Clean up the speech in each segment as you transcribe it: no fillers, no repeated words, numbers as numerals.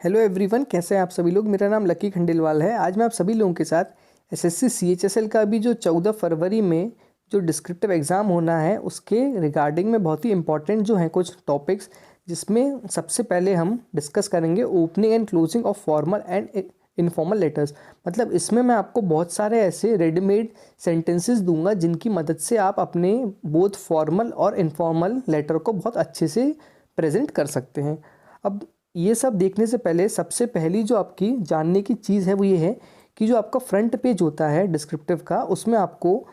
Hello everyone, कैसे हैं आप सभी लोग। मेरा नाम लकी खंडेलवाल है। आज मैं आप सभी लोगों के साथ एसएससी सीएचएसएल का भी जो 14 फरवरी में जो डिस्क्रिप्टिव एग्ज़ाम होना है उसके रिगार्डिंग में बहुत ही इंपॉर्टेंट जो हैं कुछ टॉपिक्स, जिसमें सबसे पहले हम डिस्कस करेंगे opening and closing of formal and informal letters. मतलब इसमें मैं आपको बहुत सारे ऐसे रेडीमेड सेंटेंसेस दूंगा जिनकी मदद से आप अपने बोथ फॉर्मल और इनफॉर्मल लेटर को बहुत अच्छे से प्रेजेंट कर सकते हैं। अब ये सब देखने से पहले सबसे पहली जो आपकी जानने की चीज़ है वो ये है कि जो आपका फ्रंट पेज होता है डिस्क्रिप्टिव का, उसमें आपको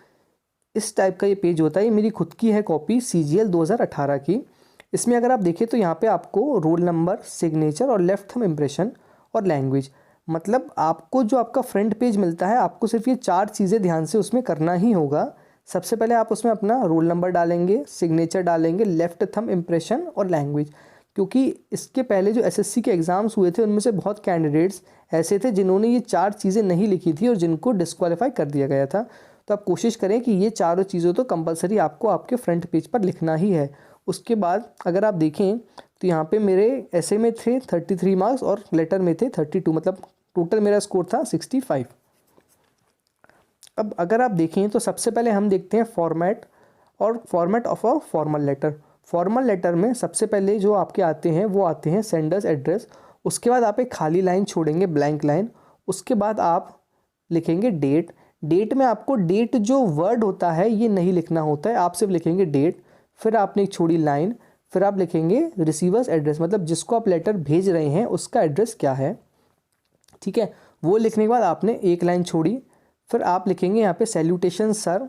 इस टाइप का ये पेज होता है। ये मेरी खुद की है कॉपी CGL 2018 की। इसमें अगर आप देखें तो यहाँ पे आपको रोल नंबर, सिग्नेचर और लेफ्ट थंब इम्प्रेशन और लैंग्वेज, मतलब आपको जो आपका फ्रंट पेज मिलता है आपको सिर्फ ये 4 चीज़ें ध्यान से उसमें करना ही होगा। सबसे पहले आप उसमें अपना रोल नंबर डालेंगे, सिग्नेचर डालेंगे, लेफ्ट थंब इम्प्रेशन और लैंग्वेज। क्योंकि इसके पहले जो एसएससी के एग्ज़ाम्स हुए थे उनमें से बहुत कैंडिडेट्स ऐसे थे जिन्होंने ये 4 चीज़ें नहीं लिखी थी और जिनको डिस्क्वालीफाई कर दिया गया था। तो आप कोशिश करें कि ये चारों चीज़ों तो कंपलसरी आपको आपके फ्रंट पेज पर लिखना ही है। उसके बाद अगर आप देखें तो यहाँ पे मेरे ऐसे में थे 33 मार्क्स और लेटर में थे 32, मतलब टोटल मेरा स्कोर था 65। अब अगर आप देखें तो सबसे पहले हम देखते हैं format of a formal letter. Formal letter में सबसे पहले जो आपके आते हैं वो आते हैं सेंडर्स एड्रेस। उसके बाद आप एक खाली लाइन छोड़ेंगे, ब्लैंक लाइन। उसके बाद आप लिखेंगे डेट। डेट में आपको डेट जो वर्ड होता है ये नहीं लिखना होता है, आप सिर्फ लिखेंगे डेट। फिर आपने एक छोड़ी लाइन, फिर आप लिखेंगे रिसीवर्स एड्रेस, मतलब जिसको आप लेटर भेज रहे हैं उसका एड्रेस क्या है। ठीक है, वो लिखने के बाद आपने एक लाइन छोड़ी। फिर आप लिखेंगे यहाँ पे सैल्यूटेशन सर।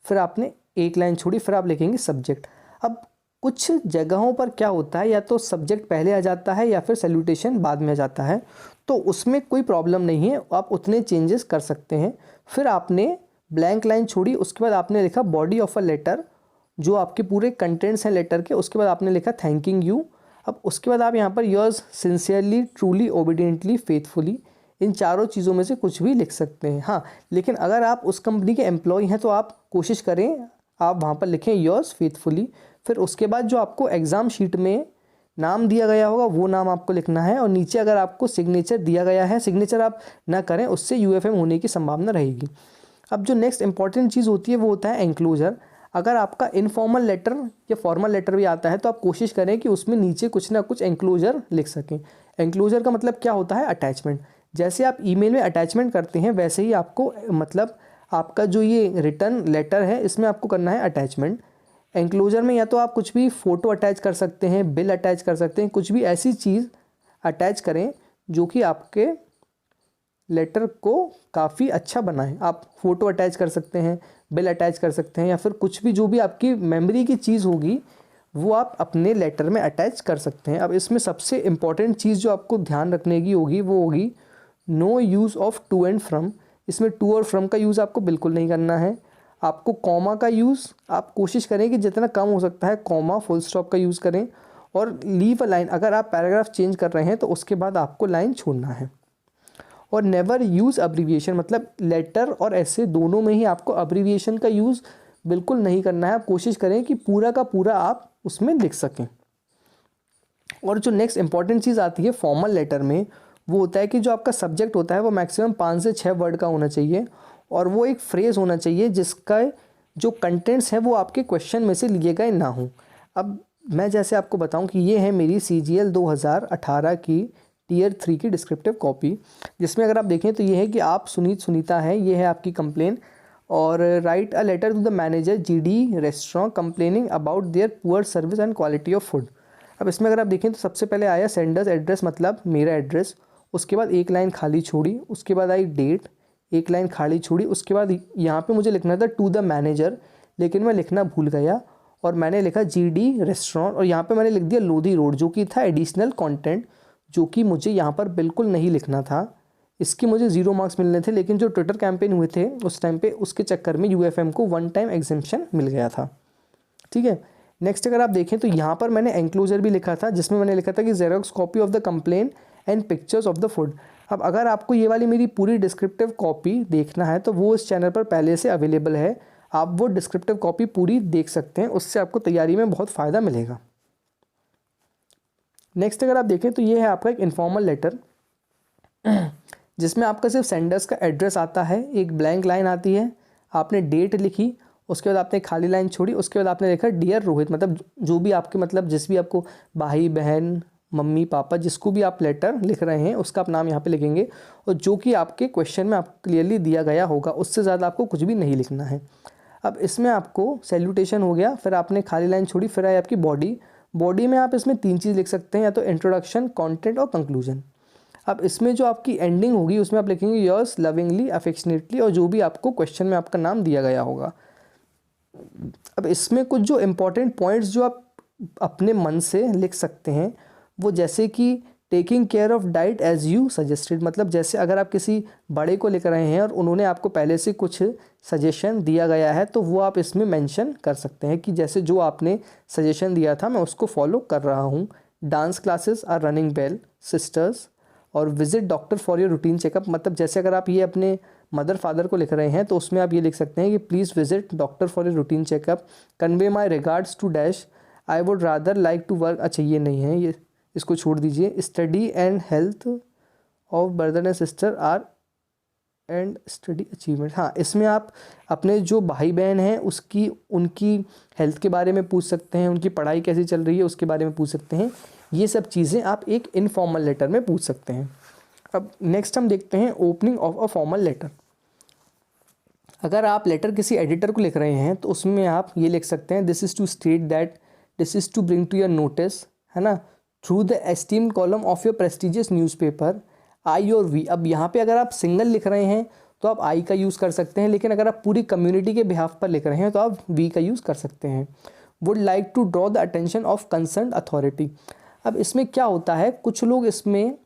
फिर आपने एक लाइन छोड़ी, फिर आप लिखेंगे सब्जेक्ट। अब कुछ जगहों पर क्या होता है, या तो सब्जेक्ट पहले आ जाता है या फिर सैल्यूटेशन बाद में आ जाता है, तो उसमें कोई प्रॉब्लम नहीं है, आप उतने चेंजेस कर सकते हैं। फिर आपने ब्लैंक लाइन छोड़ी, उसके बाद आपने लिखा बॉडी ऑफ अ लेटर, जो आपके पूरे कंटेंट्स हैं लेटर के। उसके बाद आपने लिखा थैंकिंग यू। अब उसके बाद आप यहाँ पर yours sincerely, truly, obediently, faithfully, इन चारों चीज़ों में से कुछ भी लिख सकते हैं। हाँ, लेकिन अगर आप उस कंपनी के एम्प्लॉय हैं तो आप कोशिश करें आप वहाँ पर लिखें योर्स फेथफुली। फिर उसके बाद जो आपको एग्ज़ाम शीट में नाम दिया गया होगा वो नाम आपको लिखना है, और नीचे अगर आपको सिग्नेचर दिया गया है, सिग्नेचर आप ना करें, उससे UFM होने की संभावना रहेगी। अब जो नेक्स्ट इंपॉर्टेंट चीज़ होती है वो होता है एंक्लोजर। अगर आपका इनफॉर्मल लेटर या फॉर्मल लेटर भी आता है तो आप कोशिश करें कि उसमें नीचे कुछ ना कुछ एंक्लोजर लिख सकें। एंक्लोजर का मतलब क्या होता है, अटैचमेंट। जैसे आप ईमेल में अटैचमेंट करते हैं वैसे ही आपको, मतलब आपका जो ये रिटर्न लेटर है इसमें आपको करना है अटैचमेंट। एंक्लोजर में या तो आप कुछ भी फ़ोटो अटैच कर सकते हैं, बिल अटैच कर सकते हैं, कुछ भी ऐसी चीज़ अटैच करें जो कि आपके लेटर को काफ़ी अच्छा बनाए। आप फ़ोटो अटैच कर सकते हैं, बिल अटैच कर सकते हैं, या फिर कुछ भी जो भी आपकी मेमोरी की चीज़ होगी वो आप अपने लेटर में अटैच कर सकते हैं। अब इसमें सबसे इम्पॉर्टेंट चीज़ जो आपको ध्यान रखने की होगी वो होगी no use of to and from. इसमें टू और फ्रॉम का यूज़ आपको बिल्कुल नहीं करना है। आपको कॉमा का यूज़ आप कोशिश करें कि जितना कम हो सकता है कॉमा, फुल स्टॉप का यूज़ करें। और लीव अ लाइन, अगर आप पैराग्राफ चेंज कर रहे हैं तो उसके बाद आपको लाइन छोड़ना है। और नेवर यूज़ अब्रीविएशन, मतलब लेटर और ऐसे दोनों में ही आपको अब्रीविएशन का यूज़ बिल्कुल नहीं करना है। आप कोशिश करें कि पूरा का पूरा आप उसमें लिख सकें। और जो नेक्स्ट इंपॉर्टेंट चीज़ आती है फॉर्मल लेटर में, वो होता है कि जो आपका सब्जेक्ट होता है वो मैक्सिमम 5 से 6 वर्ड का होना चाहिए, और वो एक फ्रेज़ होना चाहिए जिसका जो कंटेंट्स हैं वो आपके क्वेश्चन में से लिए गए ना हों। अब मैं जैसे आपको बताऊं कि ये है मेरी CGL 2018 की Tier 3 की डिस्क्रिप्टिव कॉपी, जिसमें अगर आप देखें तो ये है कि आप सुनीता है, ये है आपकी कंप्लेन। और write a letter to the manager GD restaurant complaining about their poor service and quality of food. अब इसमें अगर आप देखें तो सबसे पहले आया सेंडर्स एड्रेस, मतलब मेरा एड्रेस। उसके बाद एक लाइन खाली छोड़ी, उसके बाद आई डेट, एक लाइन खाली छोड़ी। उसके बाद यहाँ पे मुझे लिखना था टू द मैनेजर, लेकिन मैं लिखना भूल गया और मैंने लिखा GD रेस्टोरेंट, और यहाँ पे मैंने लिख दिया लोधी रोड, जो कि था एडिशनल कंटेंट, जो कि मुझे यहाँ पर बिल्कुल नहीं लिखना था। इसके मुझे 0 मार्क्स मिलने थे, लेकिन जो ट्विटर कैंपेन हुए थे उस टाइम पे उसके चक्कर में UFM को 1 टाइम एग्जेम्पशन मिल गया था। ठीक है, नेक्स्ट अगर आप देखें तो यहाँ पर मैंने एंक्लोजर भी लिखा था, जिसमें मैंने लिखा था कि xerox copy of the complain and pictures of the food. अब अगर आपको ये वाली मेरी पूरी डिस्क्रिप्टिव कॉपी देखना है तो वो इस चैनल पर पहले से अवेलेबल है, आप वो डिस्क्रिप्टिव कॉपी पूरी देख सकते हैं, उससे आपको तैयारी में बहुत फ़ायदा मिलेगा। नेक्स्ट अगर आप देखें तो ये है आपका एक इनफॉर्मल लेटर जिसमें आपका सिर्फ सेंडर्स का एड्रेस आता है, एक ब्लैंक लाइन आती है, आपने डेट लिखी, उसके बाद आपने खाली लाइन छोड़ी, उसके बाद आपने लिखा डियर रोहित, मतलब जो भी आपके मतलब जिस भी आपको भाई बहन मम्मी पापा जिसको भी आप लेटर लिख रहे हैं उसका आप नाम यहाँ पे लिखेंगे, और जो कि आपके क्वेश्चन में आपको क्लियरली दिया गया होगा, उससे ज़्यादा आपको कुछ भी नहीं लिखना है। अब इसमें आपको सैल्यूटेशन हो गया, फिर आपने खाली लाइन छोड़ी, फिर आई आपकी बॉडी। बॉडी में आप इसमें 3 चीज़ लिख सकते हैं, या तो इंट्रोडक्शन, कंटेंट और कंक्लूजन। अब इसमें जो आपकी एंडिंग होगी उसमें आप लिखेंगे योर्स लविंगली अफेक्शनेटली, और जो भी आपको क्वेश्चन में आपका नाम दिया गया होगा। अब इसमें कुछ जो इम्पोर्टेंट पॉइंट्स जो आप अपने मन से लिख सकते हैं वो जैसे कि taking care of diet as you suggested, मतलब जैसे अगर आप किसी बड़े को लिख रहे हैं और उन्होंने आपको पहले से कुछ सजेशन दिया गया है तो वो आप इसमें मेंशन कर सकते हैं कि जैसे जो आपने सजेशन दिया था मैं उसको फॉलो कर रहा हूँ। Dance classes are running well sisters, और visit doctor for your routine checkup, मतलब जैसे अगर आप ये अपने मदर फादर को लिख रहे हैं तो उसमें आप ये लिख सकते हैं कि please visit doctor for your routine checkup, convey my regards to dash, I would rather like to work, अच्छा ये नहीं है, ये इसको छोड़ दीजिए। Study and health of brother and sister are and study achievement, हाँ इसमें आप अपने जो भाई बहन हैं उसकी उनकी हेल्थ के बारे में पूछ सकते हैं, उनकी पढ़ाई कैसी चल रही है उसके बारे में पूछ सकते हैं। ये सब चीज़ें आप एक इनफॉर्मल लेटर में पूछ सकते हैं। अब नेक्स्ट हम देखते हैं opening of a formal letter. अगर आप लेटर किसी एडिटर को लिख रहे हैं तो उसमें आप ये लिख सकते हैं this is to state that, this is to bring to your notice, है ना, through the esteem column of your prestigious newspaper I और वी। अब यहाँ पे अगर आप सिंगल लिख रहे हैं तो आप आई का यूज़ कर सकते हैं, लेकिन अगर आप पूरी कम्युनिटी के बिहाफ पर लिख रहे हैं तो आप वी का यूज़ कर सकते हैं। Would like to draw the attention of concern authority. अब इसमें क्या होता है, कुछ लोग इसमें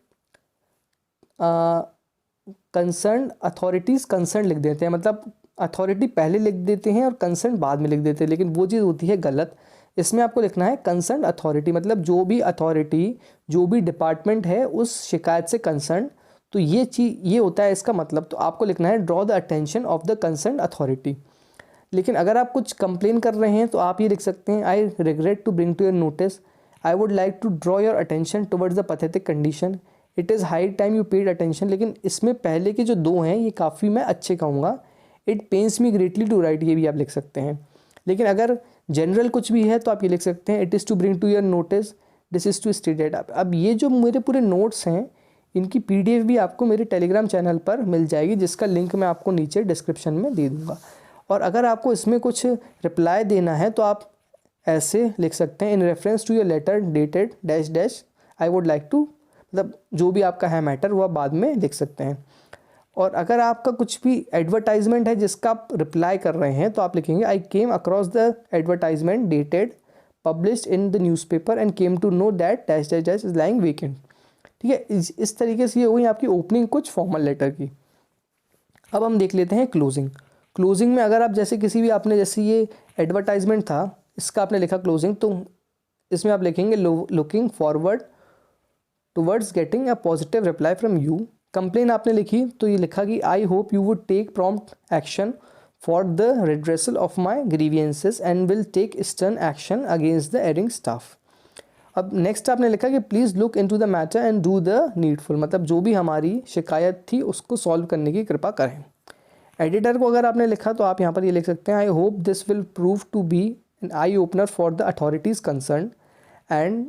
कंसर्न अथॉरिटीज़ कंसर्न लिख देते हैं, मतलब अथॉरिटी पहले लिख देते हैं और कंसर्न बाद में लिख देते हैं, लेकिन वो चीज़ होती है गलत। इसमें आपको लिखना है कंसर्न अथॉरिटी, मतलब जो भी अथॉरिटी जो भी डिपार्टमेंट है उस शिकायत से कंसर्न, तो ये चीज़ ये होता है इसका मतलब। तो आपको लिखना है draw the attention of the concern authority. लेकिन अगर आप कुछ कंप्लेन कर रहे हैं तो आप ये लिख सकते हैं I regret to bring to your notice, I would like to draw your attention towards the pathetic condition, it is high time you paid attention. लेकिन इसमें पहले के जो दो हैं ये काफ़ी मैं अच्छे कहूँगा। It pains me greatly to write, ये भी आप लिख सकते हैं। लेकिन अगर जनरल कुछ भी है तो आप ये लिख सकते हैं it is to bring to your notice, this is to stated. अब ये जो मेरे पूरे नोट्स हैं इनकी PDF भी आपको मेरे टेलीग्राम चैनल पर मिल जाएगी, जिसका लिंक मैं आपको नीचे डिस्क्रिप्शन में दे दूँगा। और अगर आपको इसमें कुछ रिप्लाई देना है तो आप ऐसे लिख सकते हैं in reference to your letter dated dash dash I would like to, मतलब जो भी आपका है मैटर वो आप बाद में लिख सकते हैं। और अगर आपका कुछ भी एडवर्टाइजमेंट है जिसका आप रिप्लाई कर रहे हैं तो आप लिखेंगे I came across the advertisement dated published in the newspaper and came to know that dash dash dash is lying vacant. ठीक है, इस तरीके से ये हुई आपकी ओपनिंग कुछ फॉर्मल लेटर की। अब हम देख लेते हैं क्लोजिंग। क्लोजिंग में अगर आप जैसे किसी भी आपने जैसे ये एडवर्टाइजमेंट था इसका आपने लिखा क्लोजिंग, तो इसमें आप लिखेंगे looking forward towards getting a positive reply from you. Complain आपने लिखी तो ये लिखा कि I hope you would take prompt action for the redressal of my grievances and will take stern action against the erring staff. अब next आपने लिखा कि please look into the matter and do the needful, मतलब जो भी हमारी शिकायत थी उसको सॉल्व करने की कृपा करें। एडिटर को अगर आपने लिखा तो आप यहाँ पर ये लिख सकते हैं I hope this will prove to be an eye opener for the authorities concern and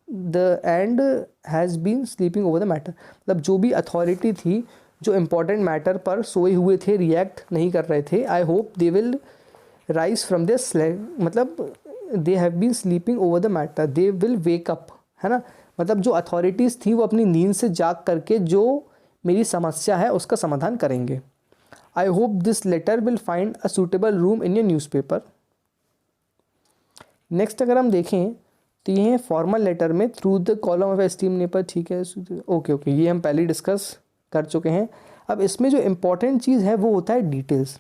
the end has been sleeping over the matter, मतलब जो भी अथॉरिटी थी जो इम्पोर्टेंट मैटर पर सोए हुए थे, रिएक्ट नहीं कर रहे थे, I hope they will rise from this, मतलब they have been sleeping over the matter, they will wake up, है ना, मतलब जो अथॉरिटीज़ थी वो अपनी नींद से जाग करके जो मेरी समस्या है उसका समाधान करेंगे। I hope this letter will find a suitable room in your newspaper. Next अगर हम देखें तो ये है फॉर्मल लेटर में through the column of esteem newspaper. ठीक है, ओके ये हम पहले डिस्कस कर चुके हैं। अब इसमें जो इम्पॉर्टेंट चीज़ है वो होता है डिटेल्स।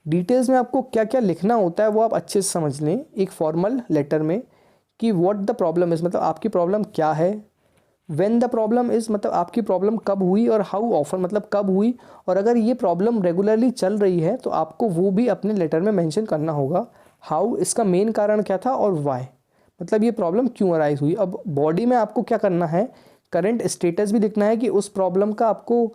डिटेल्स में आपको क्या क्या लिखना होता है वो आप अच्छे से समझ लें एक फॉर्मल लेटर में कि व्हाट द प्रॉब्लम इज़, मतलब आपकी प्रॉब्लम क्या है, व्हेन द प्रॉब्लम इज़ मतलब आपकी प्रॉब्लम कब हुई, और हाउ ऑफन मतलब कब हुई, और अगर ये प्रॉब्लम रेगुलरली चल रही है तो आपको वो भी अपने लेटर में मेंशन करना होगा। हाउ इसका मेन कारण क्या था और वाई, मतलब ये प्रॉब्लम क्यों अराइज हुई। अब बॉडी में आपको क्या करना है, करंट स्टेटस भी लिखना है कि उस प्रॉब्लम का आपको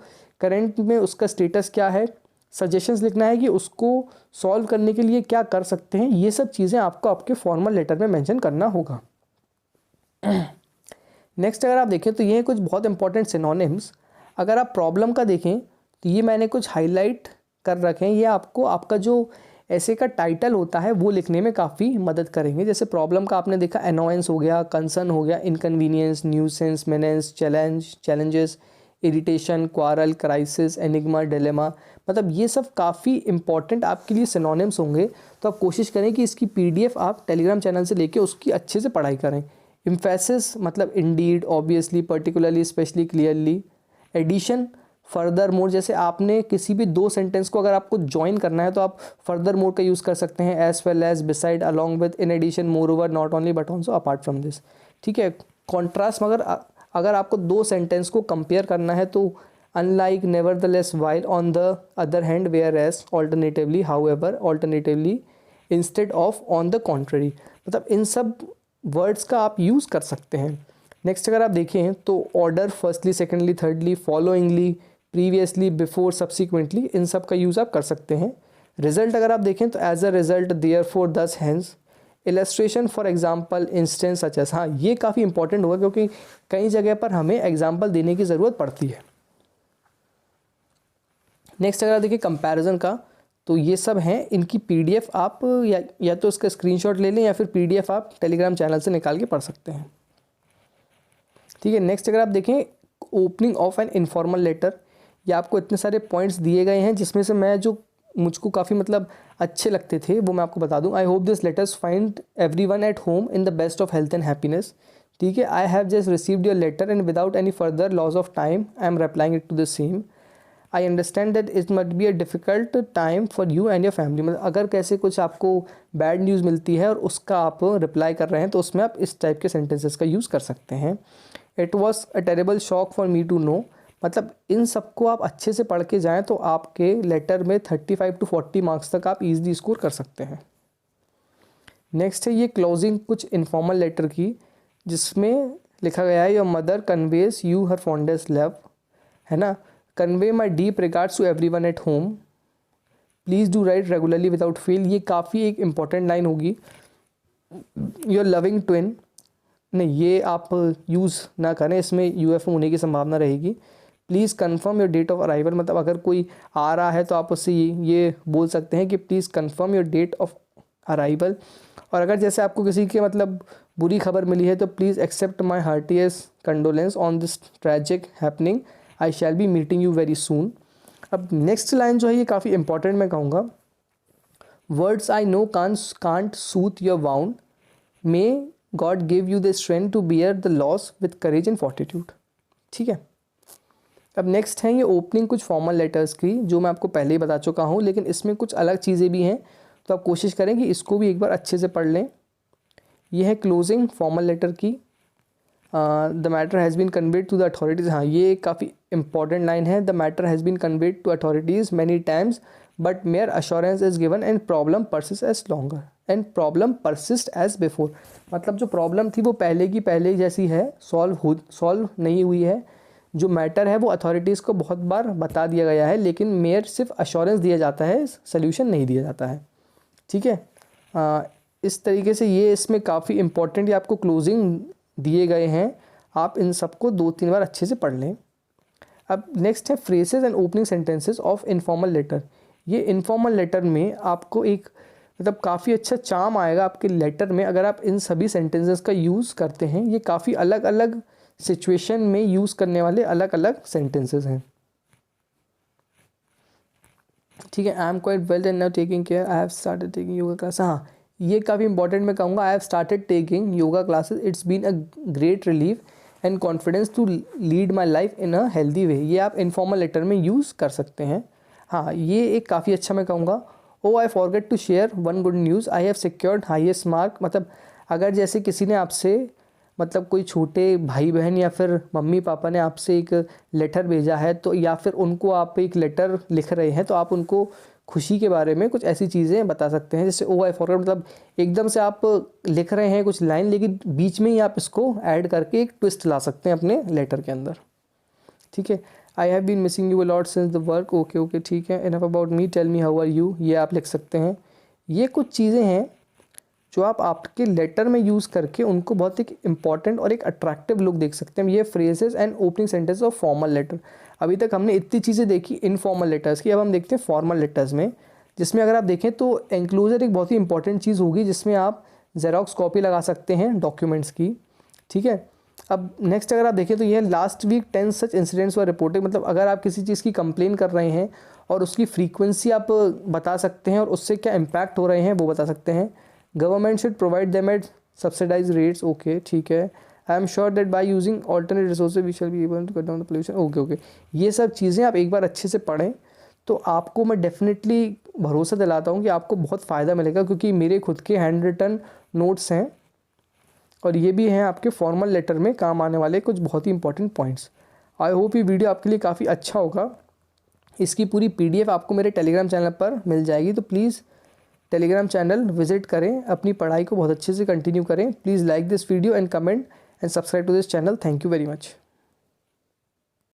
करंट में उसका स्टेटस क्या है, सजेशंस लिखना है कि उसको सॉल्व करने के लिए क्या कर सकते हैं। ये सब चीज़ें आपको आपके फॉर्मल लेटर में मेंशन करना होगा। नेक्स्ट अगर आप देखें तो ये हैं कुछ बहुत इंपॉर्टेंट सिनोनिम्स। अगर आप प्रॉब्लम का देखें तो ये मैंने कुछ हाईलाइट कर रखे हैं, ये आपको आपका जो ऐसे का टाइटल होता है वो लिखने में काफ़ी मदद करेंगे। जैसे प्रॉब्लम का आपने देखा अनोयंस हो गया, कंसर्न हो गया, inconvenience, nuisance, menace, challenges, irritation, quarrel, crisis, enigma, dilemma, मतलब ये सब काफ़ी इंपॉर्टेंट आपके लिए सिनोनिम्स होंगे। तो आप कोशिश करें कि इसकी पीडीएफ आप टेलीग्राम चैनल से लेके उसकी अच्छे से पढ़ाई करें। इम्फेसिस मतलब indeed, obviously, particularly, specially, clearly. Addition, furthermore, जैसे आपने किसी भी दो सेंटेंस को अगर आपको ज्वाइन करना है तो आप फर्दर मोर का यूज़ कर सकते हैं, as well as, beside, along with, in addition, moreover, not only, but also, apart from this. ठीक है। कॉन्ट्रास्ट, मगर अगर आपको दो सेंटेंस को कंपेयर करना है तो unlike, nevertheless, while, on the other hand, whereas, alternatively, however, alternatively, instead of, on the contrary, मतलब इन सब वर्ड्स का आप यूज़ कर सकते हैं। नेक्स्ट अगर आप देखें तो order, firstly, secondly, thirdly, followingly, previously, before, subsequently, इन सब का यूज़ आप कर सकते हैं। रिजल्ट अगर आप देखें तो as a result, therefore, thus, hence. Illustration, for example, instance, such as. हाँ, ये काफ़ी इंपॉर्टेंट होगा क्योंकि कई जगह पर हमें एग्जाम्पल देने की ज़रूरत पड़ती है। नेक्स्ट अगर आप देखिए कंपैरिजन का, तो ये सब हैं, इनकी पीडीएफ आप या तो इसका स्क्रीनशॉट ले लें या फिर पीडीएफ आप टेलीग्राम चैनल से निकाल के पढ़ सकते हैं। ठीक है। नेक्स्ट अगर आप देखें opening of an informal letter, या आपको इतने सारे पॉइंट्स दिए गए हैं जिसमें से मैं जो मुझको काफ़ी मतलब अच्छे लगते थे वो मैं आपको बता दूं। I hope this letters find everyone at home in the best of health and happiness. ठीक है। I have just received your letter and without any further loss of time I am replying it to the same. I understand that it must be a difficult time for you and your family. मतलब अगर कैसे कुछ आपको bad news मिलती है और उसका आप रिप्लाई कर रहे हैं तो उसमें आप इस टाइप के सेंटेंसेस का यूज़ कर सकते हैं। It was a terrible shock for me to know, मतलब इन सबको आप अच्छे से पढ़ के जाएँ तो आपके लेटर में 35 to 40 मार्क्स तक आप ईजिली स्कोर कर सकते हैं। नेक्स्ट है ये क्लोजिंग कुछ इनफॉर्मल लेटर की, जिसमें लिखा गया है your mother conveys you her fondest love, है ना। Convey my deep regards to every one at home, please do write regularly without fail. ये काफ़ी एक इम्पॉर्टेंट लाइन होगी। योर लविंग ट्विन, नहीं ये आप यूज़ ना करें, इसमें यूएफओ होने की संभावना रहेगी। Please confirm your date of arrival, मतलब अगर कोई आ रहा है तो आप उससे ये बोल सकते हैं कि please confirm your date of arrival. और अगर जैसे आपको किसी के मतलब बुरी खबर मिली है तो please accept my heartiest condolence on this tragic happening, I shall be meeting you very soon. अब नेक्स्ट लाइन जो है ये काफ़ी इंपॉर्टेंट मैं कहूँगा। Words I know can't soothe your wound, may God give you the strength to bear the loss with courage and fortitude. ठीक है। अब नेक्स्ट है ये ओपनिंग कुछ फॉर्मल लेटर्स की, जो मैं आपको पहले ही बता चुका हूँ, लेकिन इसमें कुछ अलग चीज़ें भी हैं तो आप कोशिश करें कि इसको भी एक बार अच्छे से पढ़ लें। ये है क्लोजिंग फॉर्मल लेटर की, the matter has been conveyed to the authorities. हाँ, ये काफ़ी इंपॉर्टेंट लाइन है। The matter has been conveyed to authorities many times but mere assurance is given and problem persist as longer and problem persist as before. मतलब जो problem थी वो पहले की पहले जैसी है, सॉल्व नहीं हुई है। जो मैटर है वो अथॉरिटीज़ को बहुत बार बता दिया गया है, लेकिन मेयर सिर्फ अश्योरेंस दिया जाता है, सोल्यूशन नहीं दिया जाता है। ठीक है। इस तरीके से ये इसमें काफ़ी इंपॉर्टेंट ये आपको क्लोजिंग दिए गए हैं, आप इन सबको 2-3 बार अच्छे से पढ़ लें। अब नेक्स्ट है phrases and opening sentences of informal letter. ये इनफॉर्मल लेटर में आपको एक मतलब काफ़ी अच्छा चार्म आएगा आपके लेटर में अगर आप इन सभी सेंटेंसेस का यूज़ करते हैं। ये काफ़ी अलग अलग सिचुएशन में यूज़ करने वाले अलग अलग सेंटेंसेस हैं। ठीक है। I am quite well and now taking care, I have started taking yoga class. हाँ, ये काफ़ी इंपॉर्टेंट मैं कहूँगा। I have started taking yoga classes, it's been a great relief and confidence to lead my life in a healthy way. ये आप informal letter में use कर सकते हैं। हाँ, ये एक काफ़ी अच्छा मैं कहूँगा। Oh I forget to share one good news, I have secured highest mark. मतलब अगर जैसे किसी ने आपसे मतलब कोई छोटे भाई बहन या फिर मम्मी पापा ने आपसे एक लेटर भेजा है तो, या फिर उनको आप एक लेटर लिख रहे हैं तो आप उनको खुशी के बारे में कुछ ऐसी चीज़ें बता सकते हैं। जैसे ओ आई फॉरगॉट, मतलब एकदम से आप लिख रहे हैं कुछ लाइन, लेकिन बीच में ही आप इसको ऐड करके एक ट्विस्ट ला सकते हैं अपने लेटर के अंदर। ठीक है, I have been missing you a lot since the work, okay okay ठीक है। Enough about me, tell me how are you, ये आप लिख सकते हैं। ये कुछ चीज़ें हैं जो आप आपके लेटर में यूज़ करके उनको बहुत एक इंपॉर्टेंट और एक अट्रैक्टिव लुक देख सकते हैं। ये phrases and opening sentence of formal letter. अभी तक हमने इतनी चीज़ें देखी इनफॉर्मल लेटर्स की, अब हम देखते हैं फॉर्मल लेटर्स में, जिसमें अगर आप देखें तो एंक्लोजर एक बहुत ही इंपॉर्टेंट चीज़ होगी, जिसमें आप जेरोक्स कॉपी लगा सकते हैं डॉक्यूमेंट्स की। ठीक है, अब नेक्स्ट अगर आप देखें तो ये last week 10 such incidents were reported, मतलब अगर आप किसी चीज़ की कंप्लेन कर रहे हैं और उसकी फ्रीक्वेंसी आप बता सकते हैं और उससे क्या इम्पैक्ट हो रहे हैं वो बता सकते हैं। Government should provide them at subsidize rates, okay ठीक है। I am sure that by using alternate resources we shall be able to cut down the pollution, okay okay. ये सब चीज़ें आप एक बार अच्छे से पढ़ें तो आपको मैं डेफिनेटली भरोसा दिलाता हूँ कि आपको बहुत फ़ायदा मिलेगा, क्योंकि मेरे खुद के हैंड रिटन नोट्स हैं और ये भी हैं आपके फॉर्मल लेटर में काम आने वाले कुछ बहुत ही इंपॉर्टेंट पॉइंट्स। आई होप ये वीडियो आपके लिए काफ़ी अच्छा होगा। इसकी पूरी PDF आपको मेरे टेलीग्राम चैनल पर मिल जाएगी, तो प्लीज़ टेलीग्राम चैनल विजिट करें, अपनी पढ़ाई को बहुत अच्छे से कंटिन्यू करें। Please like this video and comment and subscribe to this channel. Thank you very much.